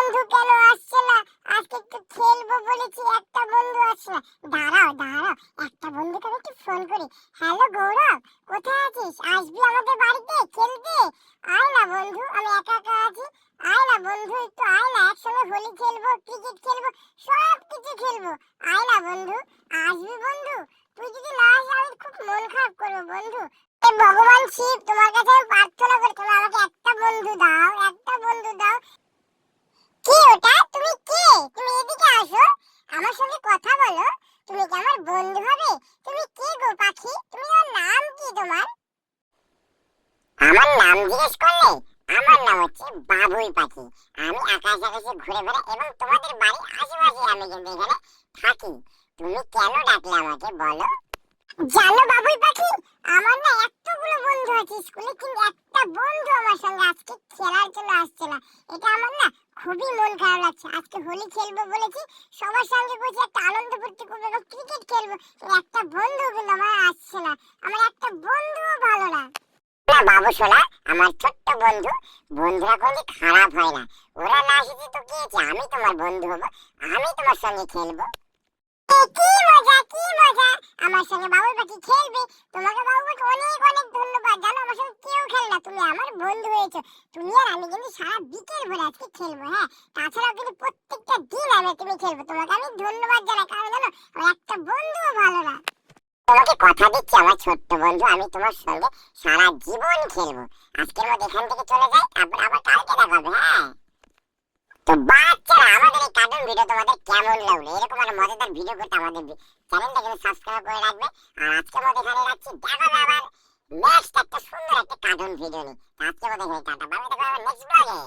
বন্ধু কেন আসছে না? আজকে একটু খেলবো বলেছি, একটা বন্ধু আসছে না। দাঁড়াও দাঁড়াও, একটা বন্ধুকে আমি একটু ফোন করি। হ্যালো গৌরব, কোথায় আছিস? আসবি আমাদের বাড়িতে খেলতে? আয় না বন্ধু, আমি একা একা আছি। আয় না বন্ধু, একটু আয় না, একসঙ্গে হোলি খেলবো, ক্রিকেট খেলবো, সব কিছু খেলবো। আয় না বন্ধু, আসবি বন্ধু? তুই যদি না আসিস আমি খুব মন খারাপ করবো বন্ধু। হে ভগবান শিব, তোমার কাছে আমি প্রার্থনা করি, তুমি আমাকে একটা বন্ধু দাও, একটা বন্ধু দাও। কে ওটা? তুমি কে? তুমি এদিকে আসো, আমার সঙ্গে কথা বলো। তুমি কি আমার বন্ধু হবে? তুমি কে গো পাখি? তুমি, আমার নাম কি তোমার? আমার নাম জিজ্ঞেস করলে? আমার নাম হচ্ছে বাবুই পাখি। আমি আকাশ আকাশে ঘুরে বেড়াই এবং তোমাদের বাড়ির আশেপাশে আমি কিন্তু এখানে থাকি। তুমি কেন ডাকলে আমাকে বলো? জানো বাবুই পাখি, আমার না এতগুলো বন্ধু আছে স্কুলে, কিন্তু একটা বন্ধু আমার সঙ্গে আজকে খেলার জন্য আসছে না। এটা আমার না খুবই মন খারাপ লাগছে। আজকে হোলি খেলবো বলেছি, সবার সঙ্গে বসে একটা আনন্দ ফুর্তি করবো এবং ক্রিকেট খেলবো, কিন্তু একটা বন্ধু কিন্তু আমার আসছে না। আমার একটা বন্ধুও ভালো না। না বাবু সোনা, আমার ছোট্ট বন্ধু, বন্ধুরা কোনো খারাপ হয় না। ওরা না এসেছে তো কি হয়েছে, আমি তোমার বন্ধু হবো, আমি তোমার সঙ্গে খেলবো। কি মজা, কি মজা! আমার সঙ্গে বাবুই পাখি খেলবে। তোমাকে বাবু পাখি অনেক অনেক ধন্যবাদ। জানো আমার সঙ্গে কেউ খেলে না, তুমি আমার বন্ধু হয়েছো। তুমি আর আমি কিন্তু সারা বিকেল ভরে আজকে খেলবো, হ্যাঁ। তাছাড়াও কিন্তু প্রত্যেকটা দিন আমি তুমি খেলবো। তোমাকে আমি ধন্যবাদ জানাই, কারণ জানো আমার একটা বন্ধুও ভালো না। তোমাকে কথা দিচ্ছি আমার ছোট্ট বন্ধু, আমি তোমার সঙ্গে সারা জীবন খেলবো। আজকের মতো এখান থেকে চলে যাই, তারপর আবার কালকে দেখা হবে, হ্যাঁ। তো বাচ্চারা, আমাদের এই কার্টুন ভিডিও তোমাদের কেমন লাগলো? এরকম আর মজাদার ভিডিও করতে আমাদের চ্যানেলটা কিন্তু সাবস্ক্রাইব করে রাখবে। আর আজকের মতো এখানে রাখছি, দেখা হবে আবার নেক্সট একটা সুন্দর একটা কার্টুন ভিডিও নিয়ে। আজকের মতো এখানে টাটা, বাই বাই, দেখা হবে নেক্সট ব্লগে।